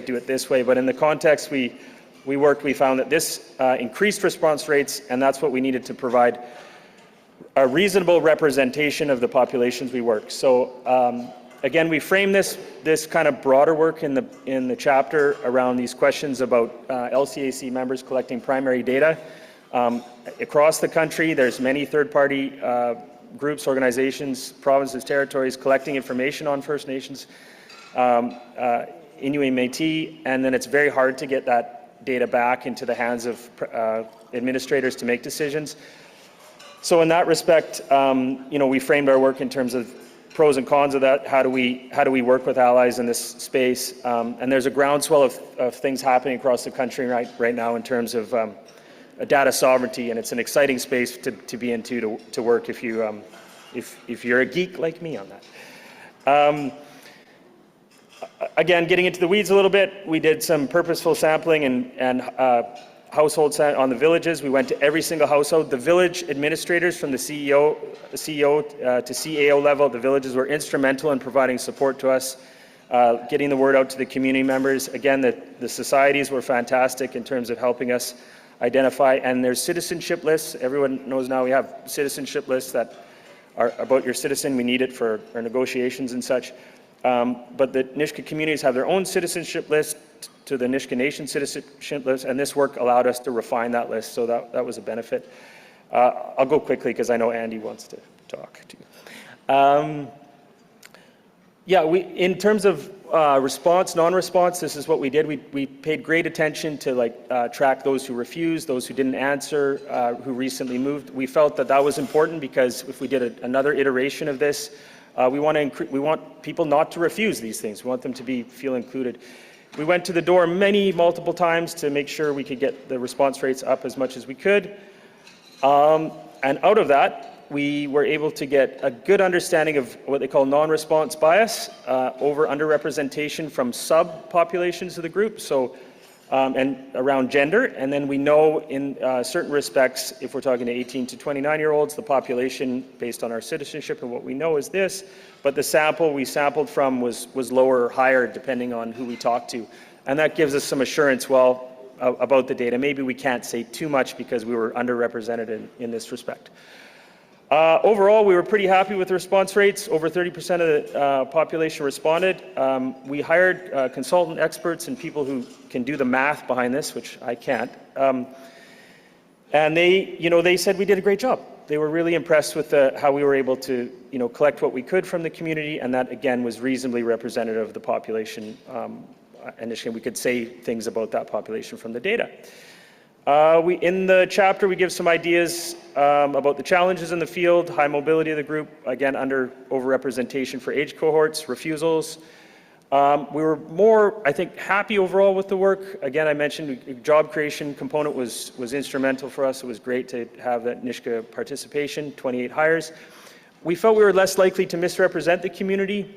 but in the context we worked, we found that this increased response rates, and that's what we needed to provide a reasonable representation of the populations we work. So again, we frame this kind of broader work in the chapter around these questions about LCAC members collecting primary data. Across the country, there's many third-party groups, organizations, provinces, territories collecting information on First Nations, Inuit and Métis, and then it's very hard to get that data back into the hands of administrators to make decisions. So in that respect, we framed our work in terms of pros and cons of that. How do we work with allies in this space? And there's a groundswell of things happening across the country right now in terms of data sovereignty, and it's an exciting space to be into to work if you're a geek like me on that. Again, getting into the weeds a little bit, we did some purposeful sampling and household on the villages. We went to every single household. The village administrators from the CEO to CAO level, the villages were instrumental in providing support to us, getting the word out to the community members. Again, the societies were fantastic in terms of helping us identify, and there's citizenship lists. Everyone knows now we have citizenship lists that are about your citizen. We need it for our negotiations and such. But the Nisga'a communities have their own citizenship list to the Nisga'a Nation citizenship list, and this work allowed us to refine that list, so that was a benefit. I'll go quickly because I know Andy wants to talk too. In terms of response, non-response, this is what we did. We paid great attention to track those who refused, those who didn't answer, who recently moved. We felt that was important because if we did another iteration of this, we want people not to refuse these things. We want them to feel included. We went to the door multiple times to make sure we could get the response rates up as much as we could. And out of that, we were able to get a good understanding of what they call non-response bias over underrepresentation from subpopulations of the group, so and around gender. And then we know in certain respects, if we're talking to 18 to 29-year-olds, the population based on our citizenship and what we know is this, but the sample we sampled from was lower or higher depending on who we talked to. And that gives us some assurance, well, about the data. Maybe we can't say too much because we were underrepresented in this respect. Overall, we were pretty happy with the response rates. Over 30% of the population responded. We hired consultant experts and people who can do the math behind this, which I can't. And they said we did a great job. They were really impressed with how we were able to, collect what we could from the community, and that again was reasonably representative of the population. Initially, we could say things about that population from the data. In the chapter, we give some ideas about the challenges in the field, high mobility of the group, again, overrepresentation for age cohorts, refusals. We were more, I think, happy overall with the work. Again, I mentioned the job creation component was instrumental for us. It was great to have that Nisga'a participation, 28 hires. We felt we were less likely to misrepresent the community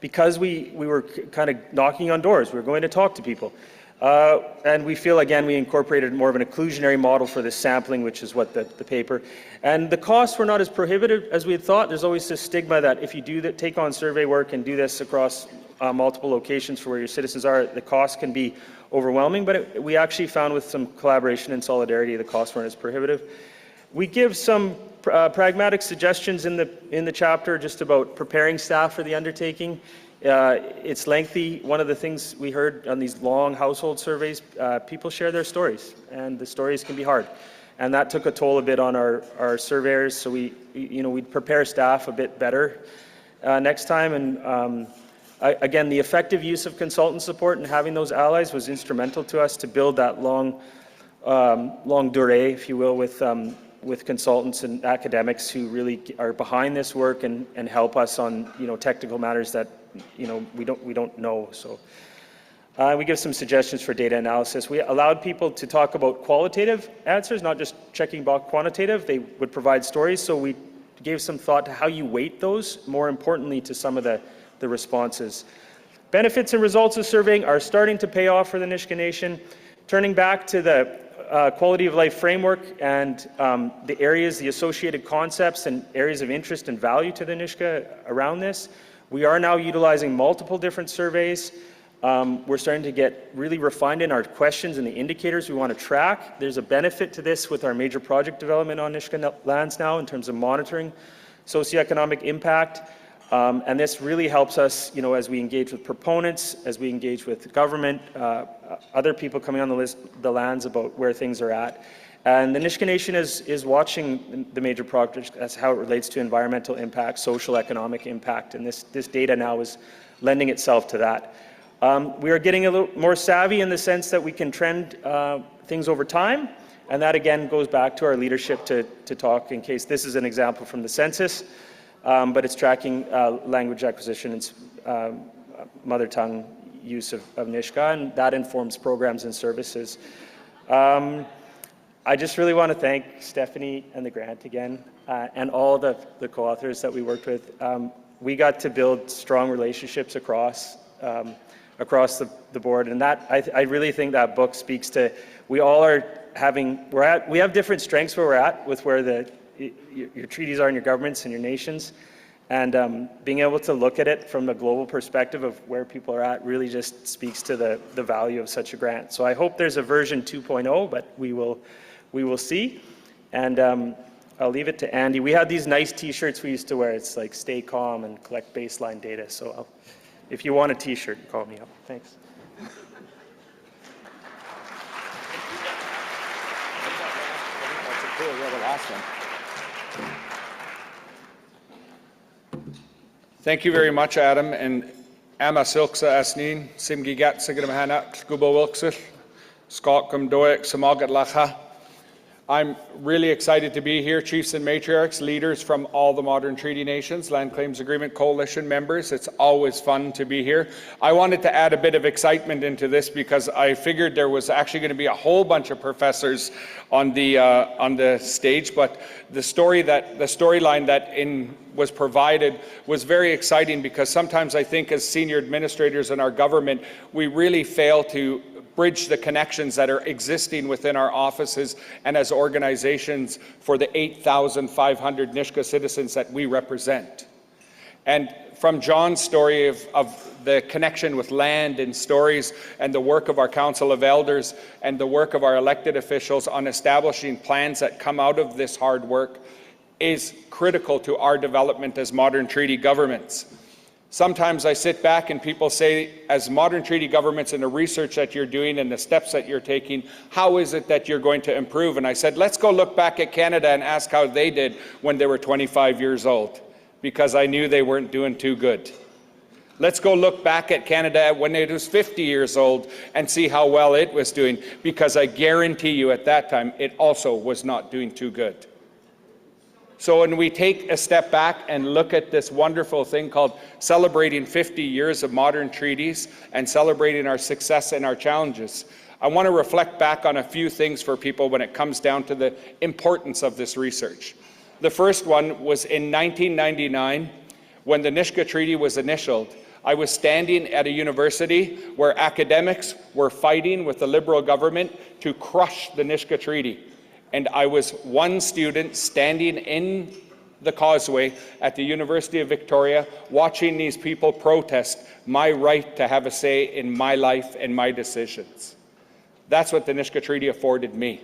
because we were kind of knocking on doors. We were going to talk to people. And we feel, again, we incorporated more of an inclusionary model for this sampling, which is what the paper. And the costs were not as prohibitive as we had thought. There's always this stigma that if you take on survey work and do this across multiple locations for where your citizens are, the cost can be overwhelming. But we actually found with some collaboration and solidarity, the costs weren't as prohibitive. We give some pragmatic suggestions in the chapter just about preparing staff for the undertaking. It's lengthy. One of the things we heard on these long household surveys, people share their stories, and the stories can be hard. And that took a toll a bit on our surveyors, so we'd prepare staff a bit better next time. And again, the effective use of consultant support and having those allies was instrumental to us to build that longue durée, if you will, with consultants and academics who really are behind this work and help us on technical matters that we don't know. So we give some suggestions for data analysis. We allowed people to talk about qualitative answers, not just checking box quantitative. They would provide stories, so we gave some thought to how you weight those, more importantly to some of the responses. Benefits and results of surveying are starting to pay off for the Nisga'a Nation. Turning back to the quality of life framework and the areas, the associated concepts and areas of interest and value to the Nisga'a around this. We are now utilizing multiple different surveys. We're starting to get really refined in our questions and the indicators we want to track. There's a benefit to this with our major project development on Nisga'a lands now in terms of monitoring socioeconomic impact. And this really helps us, as we engage with proponents, as we engage with government, other people coming on the lands about where things are at. And the Nisga'a Nation is watching the major projects as how it relates to environmental impact, social economic impact, and this data now is lending itself to that. We are getting a little more savvy in the sense that we can trend things over time, and that again goes back to our leadership to talk, in case this is an example from the census, but it's tracking language acquisition and mother tongue use of Nisga'a, and that informs programs and services. I just really want to thank Stephanie and the grant again, and all the co-authors that we worked with. We got to build strong relationships across the board, and that I really think that book speaks to, we have different strengths where we're at with where your treaties are in your governments and your nations, and being able to look at it from a global perspective of where people are at really just speaks to the value of such a grant. So I hope there's a version 2.0, but we will see. And I'll leave it to Andy. We had these nice t-shirts we used to wear. It's like stay calm and collect baseline data. So if you want a t-shirt, call me up. Thanks. Thank you very much, Adam. And Amma Silksa Asneen, Simgigat Sigamhanat, Gubo Wilksil, Scott Gumdoik, Samagat Lacha. I'm really excited to be here, chiefs and matriarchs, leaders from all the modern treaty nations, Land Claims Agreement Coalition members. It's always fun to be here. I wanted to add a bit of excitement into this because I figured there was actually going to be a whole bunch of professors on the stage, but the storyline that was provided was very exciting, because sometimes I think as senior administrators in our government, we really fail to bridge the connections that are existing within our offices and as organizations for the 8,500 Nisga'a citizens that we represent. And from John's story of the connection with land and stories and the work of our Council of Elders and the work of our elected officials on establishing plans that come out of this hard work is critical to our development as modern treaty governments. Sometimes I sit back and people say, as modern treaty governments and the research that you're doing and the steps that you're taking, how is it that you're going to improve? And I said, let's go look back at Canada and ask how they did when they were 25 years old, because I knew they weren't doing too good. Let's go look back at Canada when it was 50 years old and see how well it was doing, because I guarantee you at that time it also was not doing too good. So when we take a step back and look at this wonderful thing called celebrating 50 years of modern treaties and celebrating our success and our challenges, I want to reflect back on a few things for people when it comes down to the importance of this research. The first one was in 1999, when the Nisga'a Treaty was initialed. I was standing at a university where academics were fighting with the Liberal government to crush the Nisga'a Treaty. And I was one student standing in the causeway at the University of Victoria, watching these people protest my right to have a say in my life and my decisions. That's what the Nisga'a Treaty afforded me.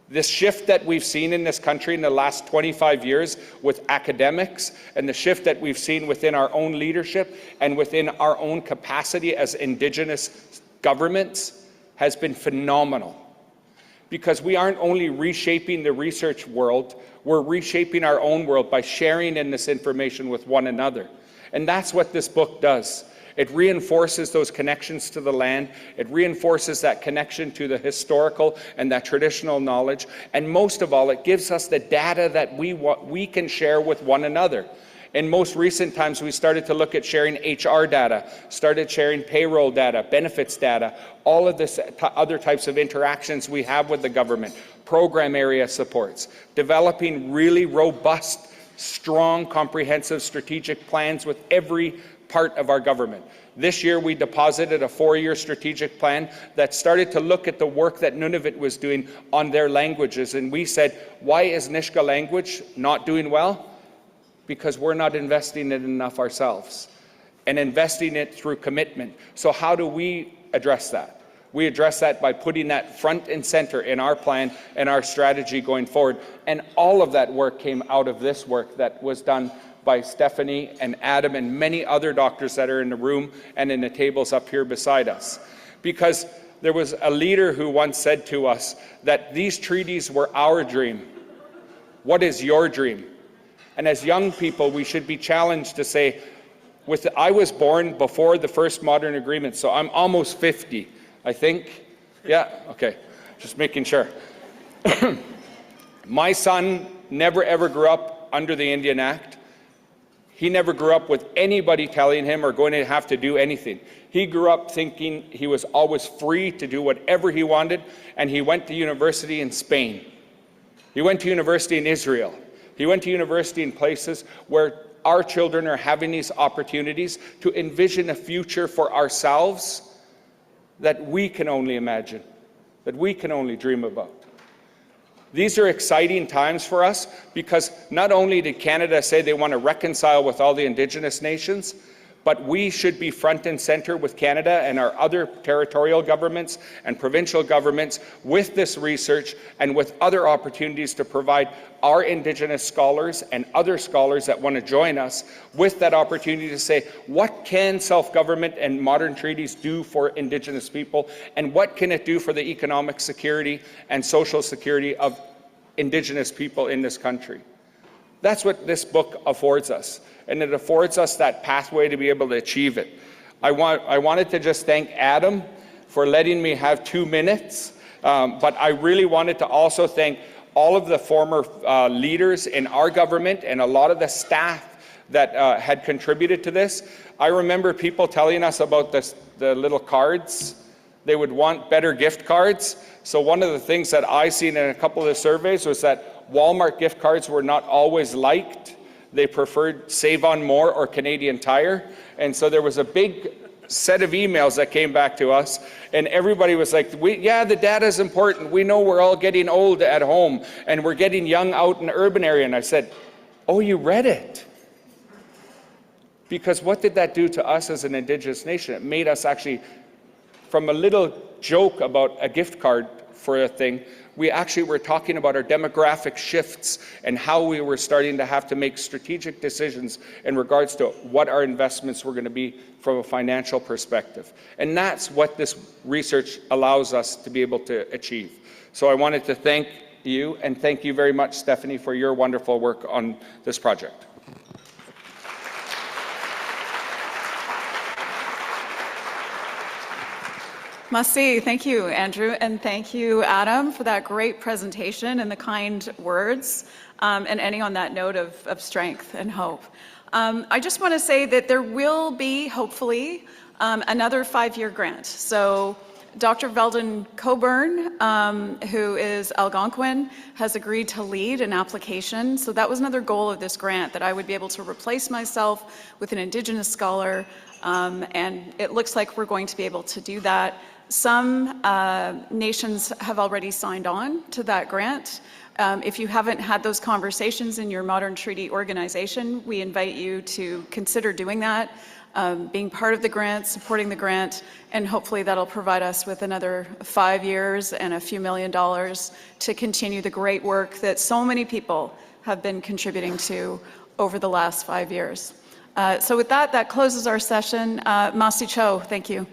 This shift that we've seen in this country in the last 25 years with academics, and the shift that we've seen within our own leadership and within our own capacity as Indigenous governments, has been phenomenal. Because we aren't only reshaping the research world, we're reshaping our own world by sharing in this information with one another. And that's what this book does. It reinforces those connections to the land. It reinforces that connection to the historical and that traditional knowledge. And most of all, it gives us the data that we can share with one another. In most recent times, we started to look at sharing HR data, started sharing payroll data, benefits data, all of this other types of interactions we have with the government, program area supports, developing really robust, strong, comprehensive strategic plans with every part of our government. This year, we deposited a 4-year strategic plan that started to look at the work that Nunavut was doing on their languages. And we said, why is Nisga'a language not doing well? Because we're not investing in it enough ourselves, and investing it through commitment. So how do we address that? We address that by putting that front and center in our plan and our strategy going forward. And all of that work came out of this work that was done by Stephanie and Adam and many other doctors that are in the room and in the tables up here beside us. Because there was a leader who once said to us that these treaties were our dream. What is your dream? And as young people, we should be challenged to say, I was born before the first modern agreement, so I'm almost 50, I think. Yeah, okay, just making sure. My son never ever grew up under the Indian Act. He never grew up with anybody telling him or going to have to do anything. He grew up thinking he was always free to do whatever he wanted, and he went to university in Spain. He went to university in Israel. He went to university in places where our children are having these opportunities to envision a future for ourselves that we can only imagine, that we can only dream about. These are exciting times for us, because not only did Canada say they want to reconcile with all the Indigenous nations, but we should be front and center with Canada and our other territorial governments and provincial governments with this research and with other opportunities to provide our Indigenous scholars and other scholars that want to join us with that opportunity to say, what can self-government and modern treaties do for Indigenous people, and what can it do for the economic security and social security of Indigenous people in this country? That's what this book affords us. And it affords us that pathway to be able to achieve it. I wanted to just thank Adam for letting me have 2 minutes But I really wanted to also thank all of the former leaders in our government and a lot of the staff that had contributed to this. I remember people telling us about the little cards. They would want better gift cards. So one of the things that I seen in a couple of the surveys was that Walmart gift cards were not always liked. They preferred Save On More or Canadian Tire. And so there was a big set of emails that came back to us, and everybody was like, yeah, the data is important. We know we're all getting old at home, and we're getting young out in the urban area. And I said, oh, you read it? Because what did that do to us as an Indigenous nation? It made us actually, from a little joke about a gift card for a thing, we actually were talking about our demographic shifts and how we were starting to have to make strategic decisions in regards to what our investments were going to be from a financial perspective. And that's what this research allows us to be able to achieve. So I wanted to thank you, and thank you very much, Stephanie, for your wonderful work on this project. Merci. Thank you, Andrew, and thank you, Adam, for that great presentation and the kind words, and ending on that note of strength and hope. I just want to say that there will be, hopefully, another 5-year grant. So Dr. Veldon Coburn, who is Algonquin, has agreed to lead an application. So that was another goal of this grant, that I would be able to replace myself with an Indigenous scholar, and it looks like we're going to be able to do that. Some nations have already signed on to that grant. If you haven't had those conversations in your Modern Treaty organization, we invite you to consider doing that, being part of the grant, supporting the grant, and hopefully that'll provide us with another 5 years and a few $1 million to continue the great work that so many people have been contributing to over the last 5 years. So with that, that closes our session. Masi Cho, thank you.